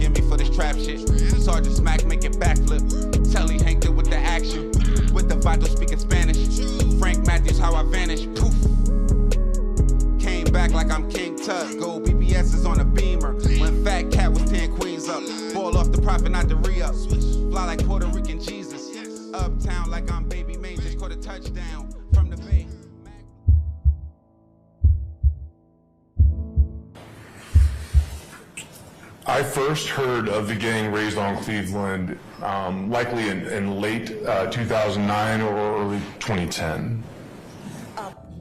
forgive me for this trap shit. Sergeant Smack making backflip. Telly Hank did with the action. With the Vato speaking Spanish. Frank Matthews, how I vanish. Poof. Came back like I'm King Tut. Gold BBS is on a beamer. When Fat Cat was 10 queens up. Ball off the profit, not the re-up. Fly like Puerto Rican Jesus. Uptown like I'm Baby May. Just caught a touchdown from the Bay. I first heard of the gang raised on Cleveland likely in late 2009 or early 2010.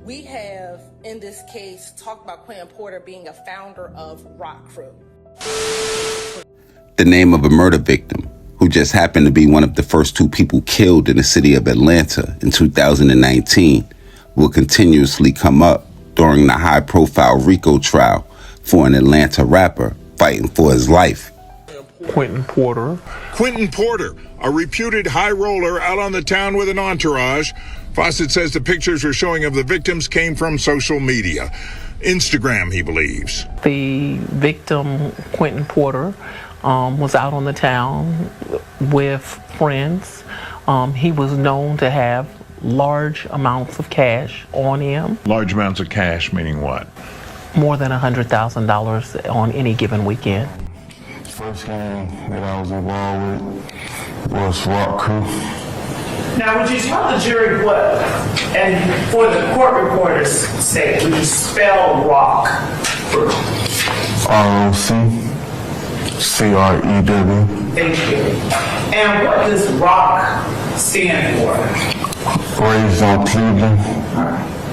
We have, in this case, talked about Quinton Porter being a founder of Rock Crew. The name of a murder victim who just happened to be one of the first two people killed in the city of Atlanta in 2019 will continuously come up during the high-profile RICO trial for an Atlanta rapper fighting for his life. Quinton Porter. Quinton Porter, a reputed high roller out on the town with an entourage. Fawcett says the pictures we're showing of the victims came from social media. Instagram, he believes. The victim, Quinton Porter, was out on the town with friends. He was known to have large amounts of cash on him. Large amounts of cash, meaning what? More than $100,000 on any given weekend. First gang that I was involved with was Rock Crew. Now, would you tell the jury what, and for the court reporter's sake, would you spell rock? ROC. CREW. Thank you. And what does rock stand for? Raised on Cleveland.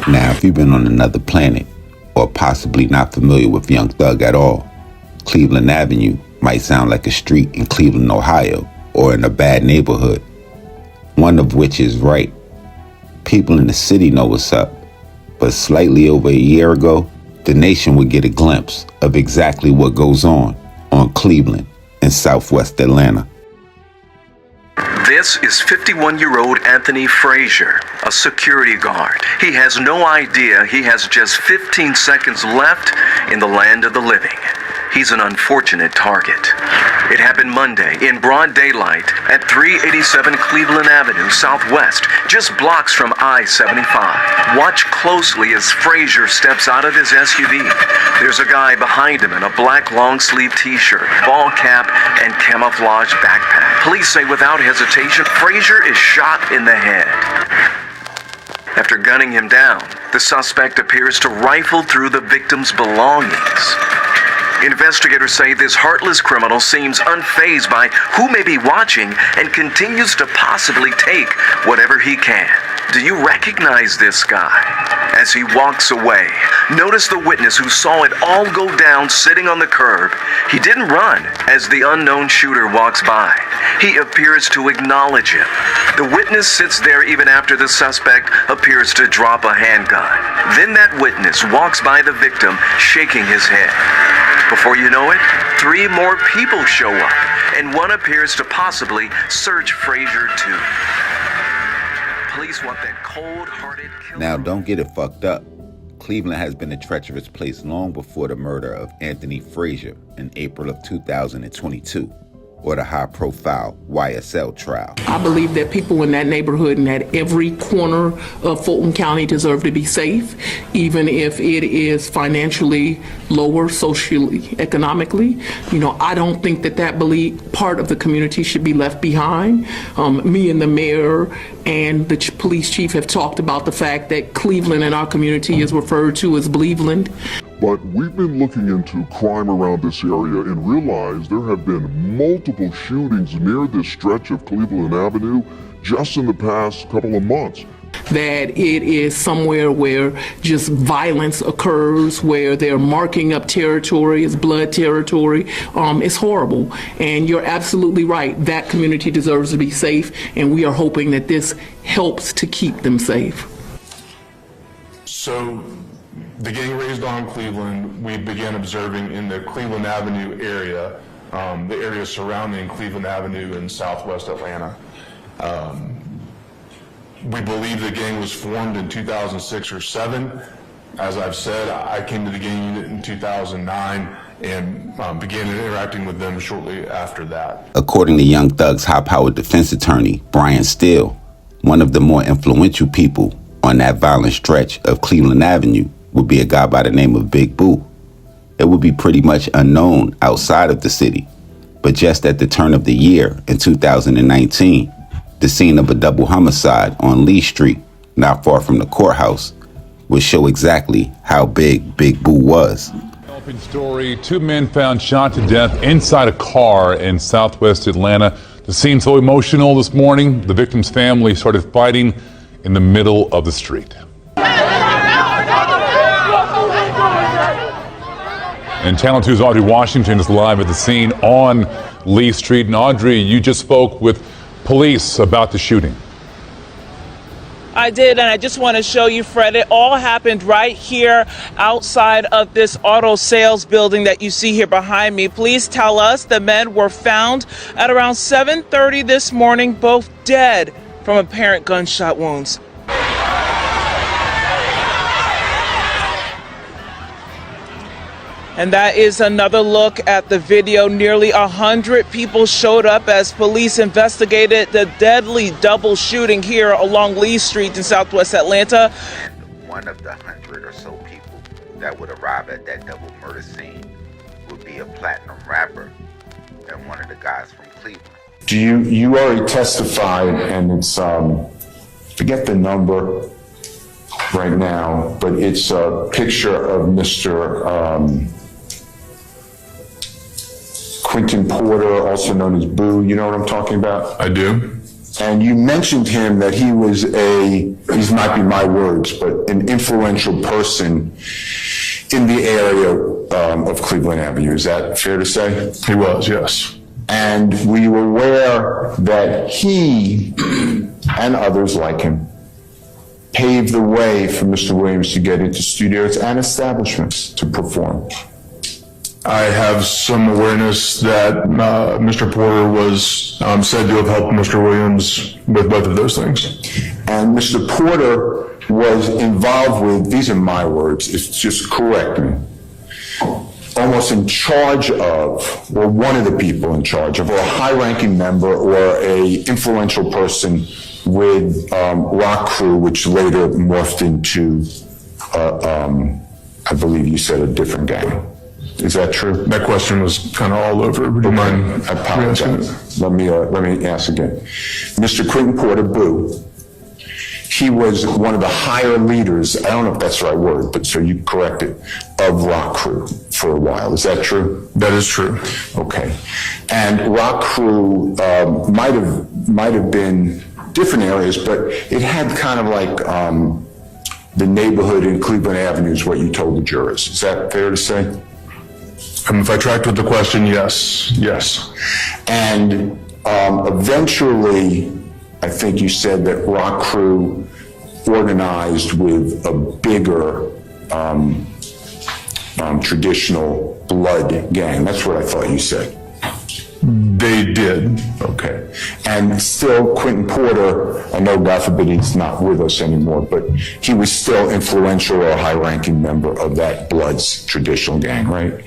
Now, if you've been on another planet, or possibly not familiar with Young Thug at all, Cleveland Avenue might sound like a street in Cleveland, Ohio, or in a bad neighborhood. One of which is right. People in the city know what's up, but slightly over a year ago, the nation would get a glimpse of exactly what goes on Cleveland and Southwest Atlanta. This is 51-year-old Anthony Frazier, a security guard. He has no idea he has just 15 seconds left in the land of the living. He's an unfortunate target. It happened Monday in broad daylight at 387 Cleveland Avenue Southwest, just blocks from I-75. Watch closely as Frazier steps out of his SUV. There's a guy behind him in a black long-sleeve t-shirt, ball cap, and camouflage backpack. Police say without hesitation, Frazier is shot in the head. After gunning him down, the suspect appears to rifle through the victim's belongings. Investigators say this heartless criminal seems unfazed by who may be watching and continues to possibly take whatever he can. Do you recognize this guy? As he walks away, notice the witness who saw it all go down sitting on the curb. He didn't run as the unknown shooter walks by. He appears to acknowledge him. The witness sits there even after the suspect appears to drop a handgun. Then that witness walks by the victim, shaking his head. Before you know it, 3 more people show up, and one appears to possibly search Frazier too. Police want that cold-hearted killer. Now, don't get it fucked up. Cleveland has been a treacherous place long before the murder of Anthony Frazier in April of 2022, or the high-profile YSL trial. I believe that people in that neighborhood and at every corner of Fulton County deserve to be safe, even if it is financially lower, socially, economically. You know, I don't think that part of the community should be left behind. Me and the mayor and the police chief have talked about the fact that Cleveland in our community is referred to as Bleveland. But we've been looking into crime around this area and realized there have been multiple shootings near this stretch of Cleveland Avenue just in the past couple of months. That it is somewhere where just violence occurs, where they're marking up territory, it's blood territory. It's horrible. And you're absolutely right. That community deserves to be safe, and we are hoping that this helps to keep them safe. So the gang raised on Cleveland, we began observing in the Cleveland Avenue area, the area surrounding Cleveland Avenue in Southwest Atlanta. We believe the gang was formed in 2006 or 7. As I've said, I came to the gang unit in 2009, and began interacting with them shortly after that. According to Young Thug's high-powered defense attorney, Brian Steele, one of the more influential people on that violent stretch of Cleveland Avenue would be a guy by the name of Big Boo. It would be pretty much unknown outside of the city, but just at the turn of the year in 2019, the scene of a double homicide on Lee Street, not far from the courthouse, would show exactly how big Big Boo was. Story, 2 men found shot to death inside a car in southwest Atlanta. The scene so emotional this morning, the victim's family started fighting in the middle of the street. And Channel 2's Audrey Washington is live at the scene on Lee Street. And Audrey, you just spoke with police about the shooting. I did, and I just want to show you, Fred, it all happened right here outside of this auto sales building that you see here behind me. Police tell us the men were found at around 7:30 this morning, both dead from apparent gunshot wounds. And that is another look at the video. Nearly 100 people showed up as police investigated the deadly double shooting here along Lee Street in southwest Atlanta. And one of the 100 or so people that would arrive at that double murder scene would be a platinum rapper and one of the guys from Cleveland. You already testified, and it's, forget the number right now, but it's a picture of Mr. Quinton Porter, also known as Boo. You know what I'm talking about? I do. And you mentioned him that he was these might be my words, but an influential person in the area of Cleveland Avenue. Is that fair to say? He was, yes. And were you aware that he and others like him paved the way for Mr. Williams to get into studios and establishments to perform? I have some awareness that Mr. Porter was said to have helped Mr. Williams with both of those things. And Mr. Porter was involved with, these are my words, it's just correct me, almost in charge of, or one of the people in charge of, or a high-ranking member or a influential person with Rock Crew, which later morphed into, I believe you said, a different gang. Is that true? That question was kind of all over. Would you mind? I apologize. Let me ask again. Mr. Quinton Porter, Boo, he was one of the higher leaders, I don't know if that's the right word, but so you correct it, of Rock Crew for a while. Is that true? That is true. Okay. And Rock Crew might have been different areas, but it had kind of like the neighborhood in Cleveland Avenue is what you told the jurors. Is that fair to say? If I tracked with the question, yes. Yes. And eventually, I think you said that Rock Crew organized with a bigger traditional blood gang. That's what I thought you said. They did. Okay. And still, Quinton Porter, I know, God forbid, he's not with us anymore, but he was still influential or a high-ranking member of that Bloods traditional gang, right?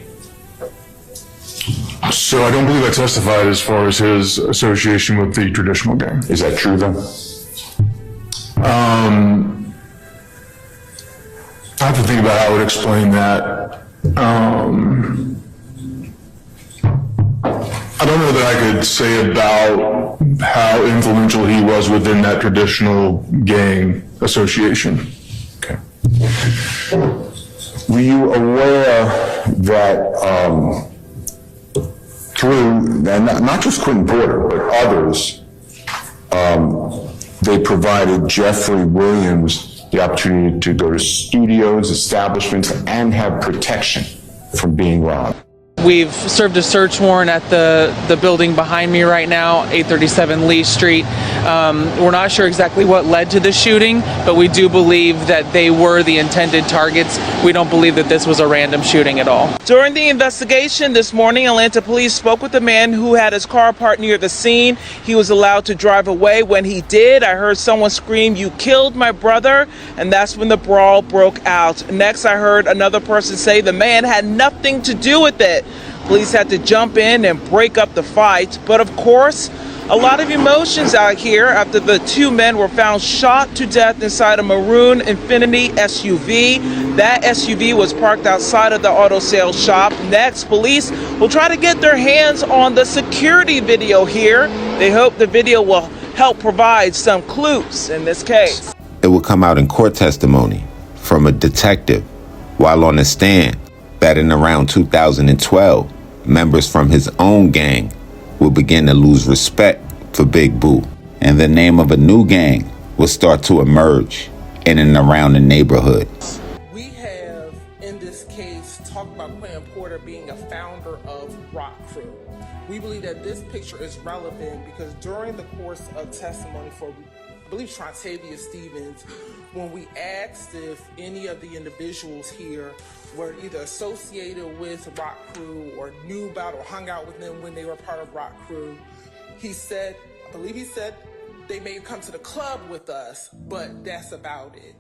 So I don't believe I testified as far as his association with the traditional gang. Is that true then? I have to think about how I would explain that. I don't know that I could say about how influential he was within that traditional gang association. Okay. Were you aware that through, and not just Quinton Porter, but others, they provided Jeffrey Williams the opportunity to go to studios, establishments, and have protection from being robbed? We've served a search warrant at the building behind me right now, 837 Lee Street. We're not sure exactly what led to the shooting, but we do believe that they were the intended targets. We don't believe that this was a random shooting at all. During the investigation this morning, Atlanta police spoke with a man who had his car parked near the scene. He was allowed to drive away. When he did, I heard someone scream, "You killed my brother," and that's when the brawl broke out. Next, I heard another person say the man had nothing to do with it. Police had to jump in and break up the fight. But of course, a lot of emotions out here after the two men were found shot to death inside a maroon Infiniti SUV. That SUV was parked outside of the auto sales shop. Next, police will try to get their hands on the security video here. They hope the video will help provide some clues in this case. It will come out in court testimony from a detective while on the stand that in around 2012, members from his own gang will begin to lose respect for Big Boo, and the name of a new gang will start to emerge in and around the neighborhood. We have, in this case, talked about Quinton Porter being a founder of Rock Crew. We believe that this picture is relevant because during the course of testimony for, I believe, Trontavia Stevens, when we asked if any of the individuals here were either associated with Rock Crew or knew about or hung out with them when they were part of Rock Crew, he said, I believe he said, they may come to the club with us, but that's about it.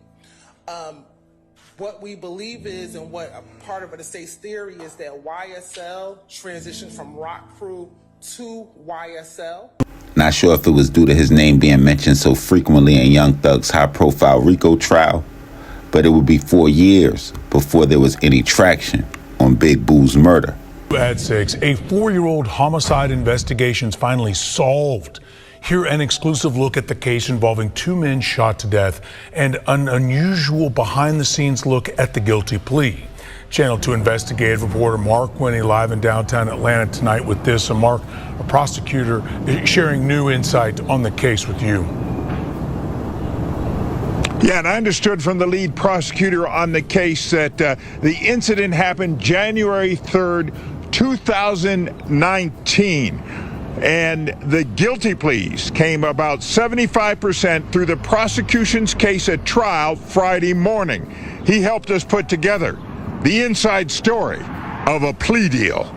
What we believe is, and what a part of the state's theory is, that YSL transitioned from Rock Crew to YSL. Not sure if it was due to his name being mentioned so frequently in Young Thug's high-profile RICO trial, but it would be 4 years before there was any traction on Big Boo's murder. At 6, a 4-year-old homicide investigation is finally solved. Here, an exclusive look at the case involving 2 men shot to death and an unusual behind-the-scenes look at the guilty plea. Channel 2 investigative reporter Mark Winnie live in downtown Atlanta tonight with this. And Mark, a prosecutor, is sharing new insight on the case with you. Yeah, and I understood from the lead prosecutor on the case that the incident happened January 3rd, 2019. And the guilty pleas came about 75% through the prosecution's case at trial Friday morning. He helped us put together the inside story of a plea deal.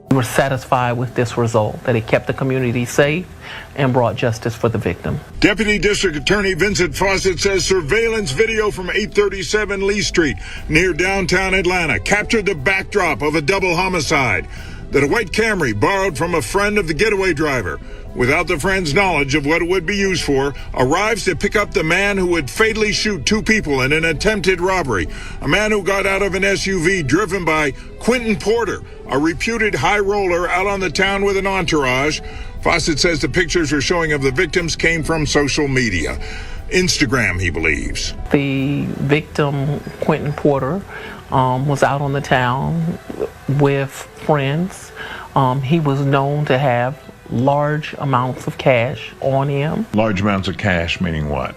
We were satisfied with this result, that it kept the community safe and brought justice for the victim. Deputy District Attorney Vincent Fawcett says surveillance video from 837 Lee Street near downtown Atlanta captured the backdrop of a double homicide that a white Camry borrowed from a friend of the getaway driver, without the friend's knowledge of what it would be used for, arrives to pick up the man who would fatally shoot 2 people in an attempted robbery. A man who got out of an SUV driven by Quinton Porter, a reputed high roller out on the town with an entourage. Fawcett says the pictures we're showing of the victims came from social media. Instagram, he believes. The victim, Quinton Porter, was out on the town with friends. He was known to have large amounts of cash on him. Large amounts of cash, meaning what?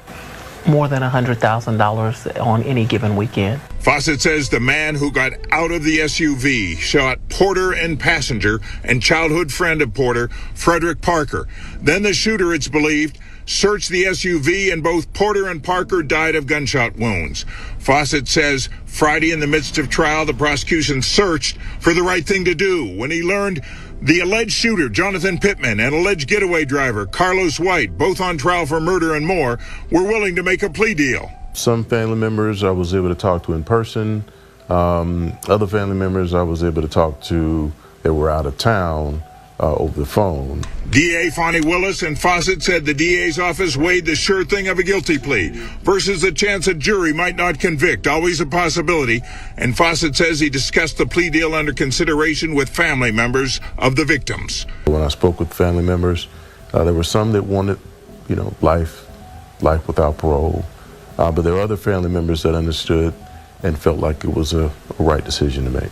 More than $100,000 on any given weekend. Fawcett says the man who got out of the SUV shot Porter and passenger and childhood friend of Porter, Frederick Parker. Then the shooter, it's believed, searched the SUV, and both Porter and Parker died of gunshot wounds. Fawcett says Friday, in the midst of trial, the prosecution searched for the right thing to do when he learned the alleged shooter, Jonathan Pittman, and alleged getaway driver, Carlos White, both on trial for murder and more, were willing to make a plea deal. Some family members I was able to talk to in person. Other family members I was able to talk to that were out of town over the phone. DA Fonnie Willis and Fawcett said the DA's office weighed the sure thing of a guilty plea versus the chance a jury might not convict, always a possibility. And Fawcett says he discussed the plea deal under consideration with family members of the victims. When I spoke with family members, there were some that wanted, life without parole. But there were other family members that understood and felt like it was a right decision to make.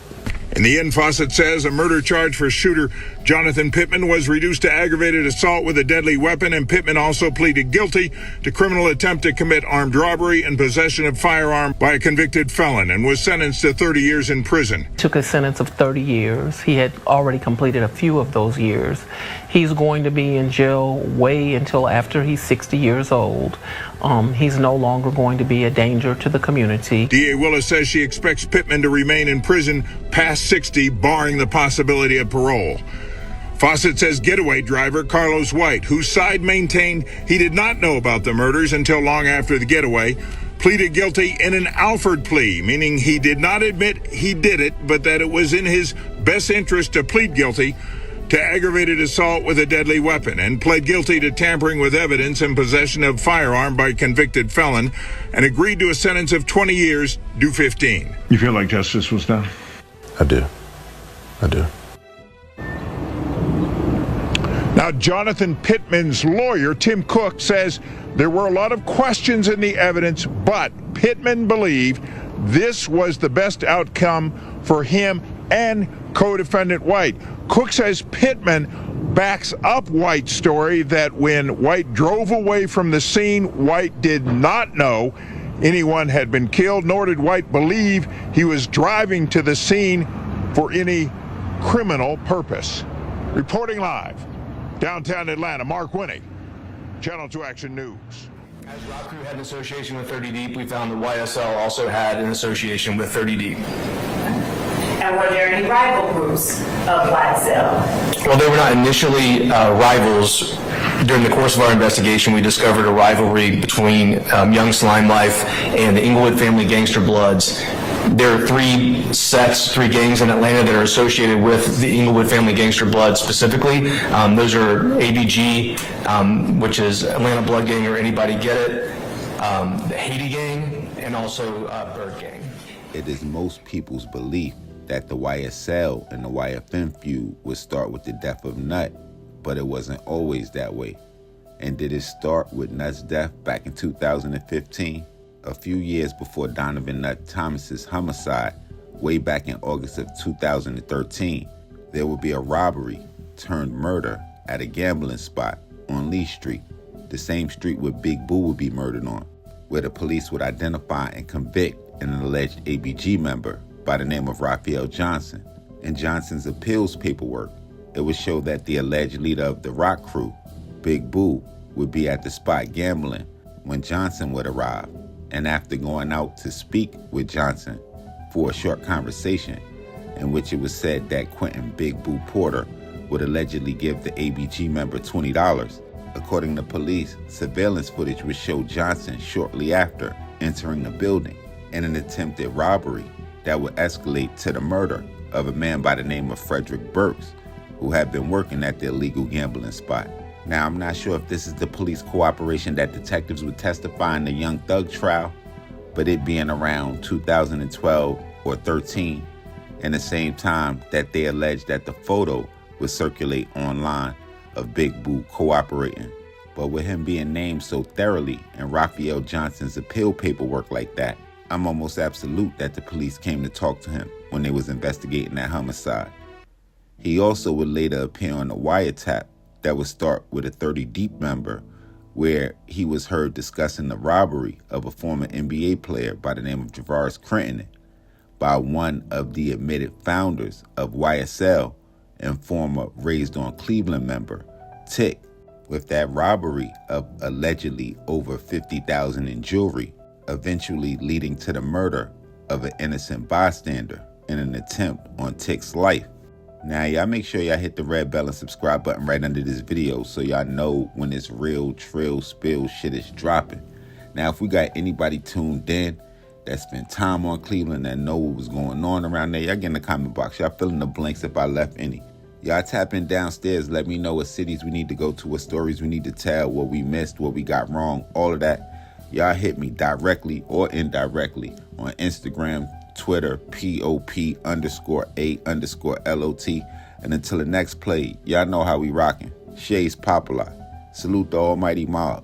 In the end, Fawcett says a murder charge for shooter Jonathan Pittman was reduced to aggravated assault with a deadly weapon, and Pittman also pleaded guilty to criminal attempt to commit armed robbery and possession of firearm by a convicted felon, and was sentenced to 30 years in prison. Took a sentence of 30 years. He had already completed a few of those years. He's going to be in jail way until after he's 60 years old. He's no longer going to be a danger to the community. D.A. Willis says she expects Pittman to remain in prison past 60, barring the possibility of parole. Fawcett says getaway driver Carlos White, whose side maintained he did not know about the murders until long after the getaway, pleaded guilty in an Alford plea, meaning he did not admit he did it, but that it was in his best interest to plead guilty to aggravated assault with a deadly weapon, and pled guilty to tampering with evidence and possession of firearm by a convicted felon, and agreed to a sentence of 20 years, due 15. You feel like justice was done? I do. Now, Jonathan Pittman's lawyer, Tim Cook, says there were a lot of questions in the evidence, but Pittman believed this was the best outcome for him and co-defendant White. Cook says Pittman backs up White's story that when White drove away from the scene, White did not know anyone had been killed, nor did White believe he was driving to the scene for any criminal purpose. Reporting live, downtown Atlanta, Mark Winnie, Channel 2 Action News. As Rock Crew had an association with 30 Deep, we found the YSL also had an association with 30 Deep. And were there any rival groups of YSL? Well, they were not initially rivals. During the course of our investigation, we discovered a rivalry between Young Slime Life and the Inglewood Family Gangster Bloods. There are three gangs in Atlanta that are associated with the Inglewood Family Gangster Bloods specifically. Those are ABG, which is Atlanta Blood Gang, or Anybody Get It, the Haiti Gang, and also Bird Gang. It is most people's belief that the YSL and the YFN feud would start with the death of Nut, but it wasn't always that way. And did it start with Nut's death back in 2015? A few years before Donovan Nut Thomas's homicide, way back in August of 2013, there would be a robbery turned murder at a gambling spot on Lee Street, the same street where Big Boo would be murdered on, where the police would identify and convict an alleged ABG member by the name of Raphael Johnson. In Johnson's appeals paperwork, it would show that the alleged leader of the Rock Crew, Big Boo, would be at the spot gambling when Johnson would arrive. And after going out to speak with Johnson for a short conversation, in which it was said that Quinton Big Boo Porter would allegedly give the ABG member $20. According to police, surveillance footage would show Johnson shortly after entering the building in an attempted robbery that would escalate to the murder of a man by the name of Frederick Burks, who had been working at the illegal gambling spot. Now, I'm not sure if this is the police cooperation that detectives would testify in the Young Thug trial, but it being around 2012 or 13, and the same time that they alleged that the photo would circulate online of Big Boo cooperating. But with him being named so thoroughly in Raphael Johnson's appeal paperwork like that, I'm almost absolute that the police came to talk to him when they was investigating that homicide. He also would later appear on a wiretap that would start with a 30 Deep member, where he was heard discussing the robbery of a former NBA player by the name of Javaris Quinton by one of the admitted founders of YSL and former Raised on Cleveland member, Tick, with that robbery of allegedly over $50,000 in jewelry, eventually leading to the murder of an innocent bystander in an attempt on Tick's life. Now, y'all make sure y'all hit the red bell and subscribe button right under this video so y'all know when this real trill spill shit is dropping. Now, if we got anybody tuned in that spent time on Cleveland that know what was going on around there, y'all get in the comment box. Y'all fill in the blanks if I left any. Y'all tap in downstairs. Let me know what cities we need to go to, what stories we need to tell, what we missed, what we got wrong, all of that. Y'all hit me directly or indirectly on Instagram, Twitter, POP_A_LOT. And until the next play, y'all know how we rocking. Shay's Popalot. Salute the almighty MOBB.